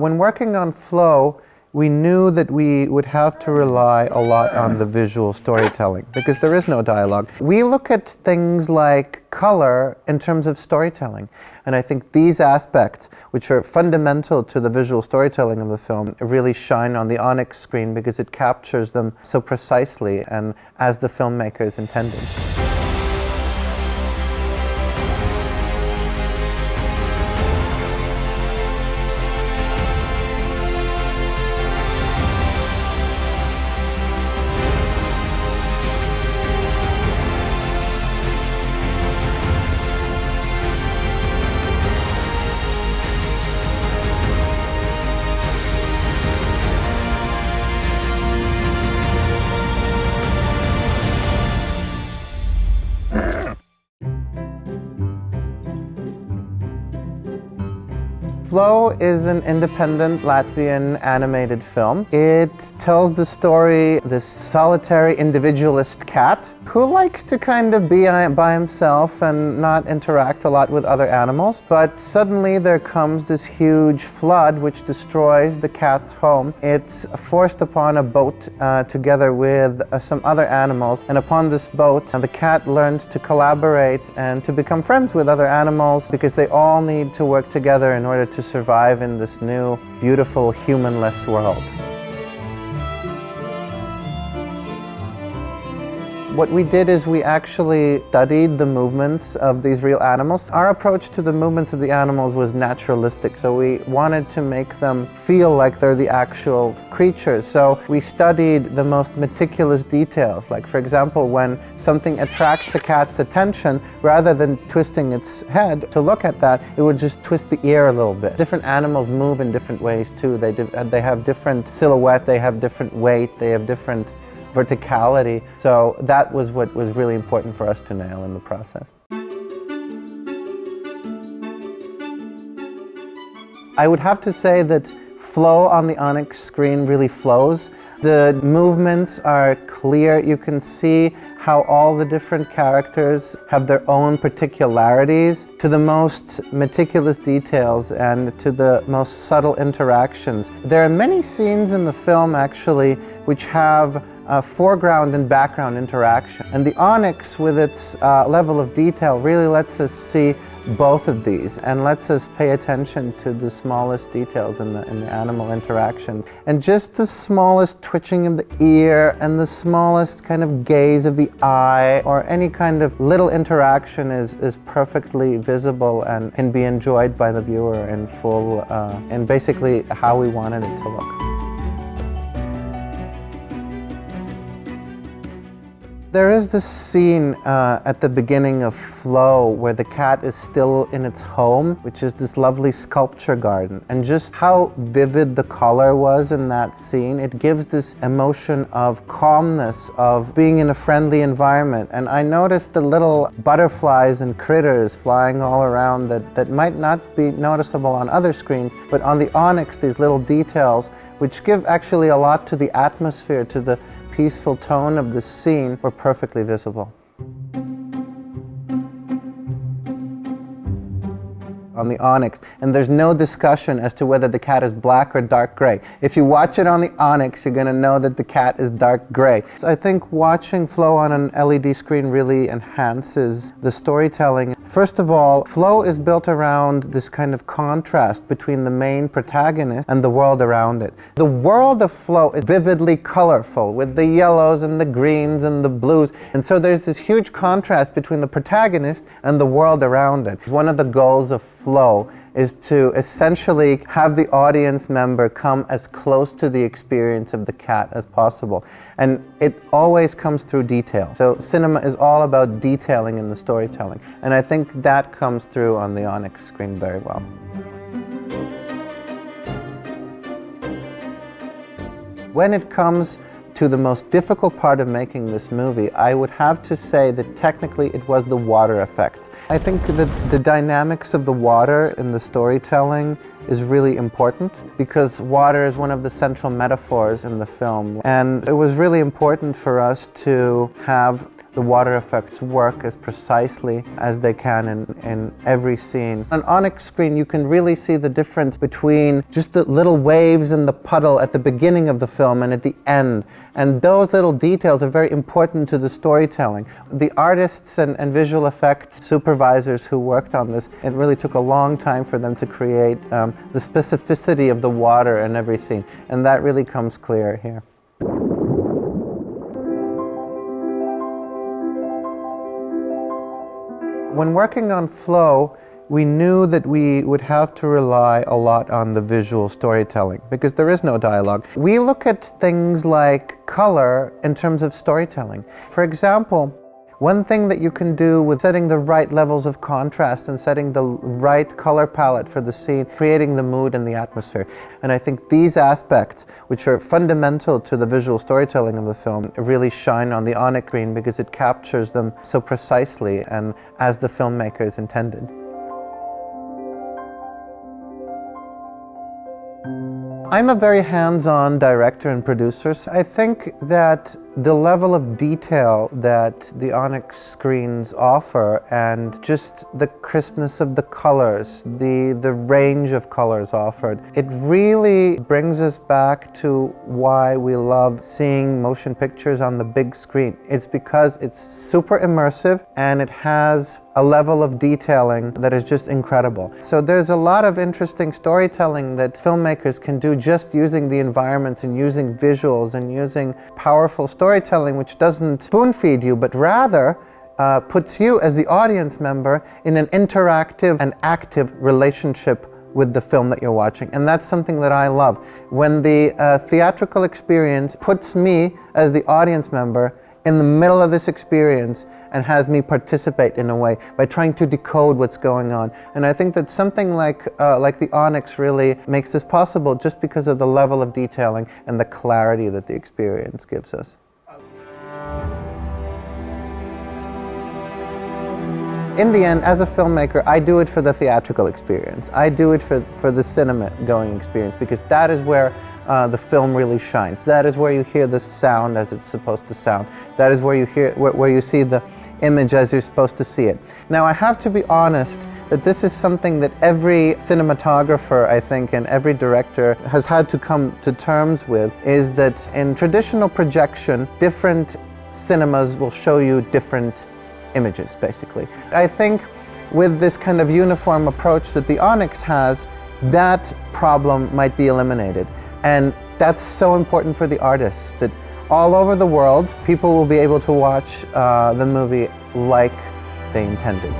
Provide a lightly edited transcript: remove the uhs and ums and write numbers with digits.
When working on Flow, we knew that we would have to rely a lot on the visual storytelling because there is no dialogue. We look at things like color in terms of storytelling, and I think these aspects, which are fundamental to the visual storytelling of the film, really shine on the Onyx screen because it captures them so precisely and as the filmmakers intended. Flow is an independent Latvian animated film. It tells the story of this solitary individualist cat who likes to kind of be by himself and not interact a lot with other animals. But suddenly there comes this huge flood which destroys the cat's home. It's forced upon a boat together with some other animals. And upon this boat, the cat learns to collaborate and to become friends with other animals because they all need to work together in order to survive in this new, beautiful, humanless world. What we did is we actually studied the movements of these real animals. Our approach to the movements of the animals was naturalistic, so we wanted to make them feel like they're the actual creatures. So we studied the most meticulous details, like for example, when something attracts a cat's attention, rather than twisting its head to look at that, it would just twist the ear a little bit. Different animals move in different ways too. They have different silhouette, they have different weight, they have different verticality. So that was what was really important for us to nail in the process. I would have to say that Flow on the Onyx screen really flows. The movements are clear. You can see how all the different characters have their own particularities, to the most meticulous details and to the most subtle interactions. There are many scenes in the film actually which have foreground and background interaction. And the Onyx, with its level of detail, really lets us see both of these and lets us pay attention to the smallest details in the animal interactions. And just the smallest twitching of the ear and the smallest kind of gaze of the eye or any kind of little interaction is perfectly visible and can be enjoyed by the viewer in full and basically how we wanted it to look. There is this scene at the beginning of Flow where the cat is still in its home, which is this lovely sculpture garden. And just how vivid the color was in that scene, it gives this emotion of calmness, of being in a friendly environment. And I noticed the little butterflies and critters flying all around that might not be noticeable on other screens, but on the Onyx, these little details, which give actually a lot to the atmosphere, to the peaceful tone of the scene, were perfectly visible. On the Onyx, and there's no discussion as to whether the cat is black or dark gray. If you watch it on the Onyx, you're going to know that the cat is dark gray. So I think watching Flow on an LED screen really enhances the storytelling. First of all, Flow is built around this kind of contrast between the main protagonist and the world around it. The world of Flow is vividly colorful with the yellows and the greens and the blues, and so there's this huge contrast between the protagonist and the world around it. One of the goals of Flow is to essentially have the audience member come as close to the experience of the cat as possible. And it always comes through detail. So cinema is all about detailing in the storytelling. And I think that comes through on the Onyx screen very well. When it comes to the most difficult part of making this movie, I would have to say that technically it was the water effect. I think that the dynamics of the water in the storytelling is really important because water is one of the central metaphors in the film. And it was really important for us to have the water effects work as precisely as they can in every scene. On Onyx screen, you can really see the difference between just the little waves in the puddle at the beginning of the film and at the end. And those little details are very important to the storytelling. The artists and visual effects supervisors who worked on this, it really took a long time for them to create the specificity of the water in every scene. And that really comes clear here. When working on flow, we knew that we would have to rely a lot on the visual storytelling because there is no dialogue. We look at things like color in terms of storytelling. For example, one thing that you can do with setting the right levels of contrast and setting the right color palette for the scene, creating the mood and the atmosphere. And I think these aspects, which are fundamental to the visual storytelling of the film, really shine on the Onyx screen because it captures them so precisely and as the filmmakers intended. I'm a very hands-on director and producer. So I think that the level of detail that the Onyx screens offer and just the crispness of the colors, the range of colors offered, it really brings us back to why we love seeing motion pictures on the big screen. It's because it's super immersive and it has a level of detailing that is just incredible. So there's a lot of interesting storytelling that filmmakers can do just using the environments and using visuals and using powerful storytelling, which doesn't spoon feed you, but rather puts you as the audience member in an interactive and active relationship with the film that you're watching. And that's something that I love. When the theatrical experience puts me as the audience member in the middle of this experience and has me participate in a way by trying to decode what's going on. And I think that something like the Onyx really makes this possible just because of the level of detailing and the clarity that the experience gives us. In the end, as a filmmaker, I do it for the theatrical experience. I do it for the cinema-going experience because that is where the film really shines. That is where you hear the sound as it's supposed to sound. That is where you hear, where you see the image as you're supposed to see it. Now, I have to be honest that this is something that every cinematographer, I think, and every director has had to come to terms with, is that in traditional projection, different cinemas will show you different images, basically. I think with this kind of uniform approach that the Onyx has, that problem might be eliminated. And that's so important for the artists, that all over the world, people will be able to watch the movie like they intended.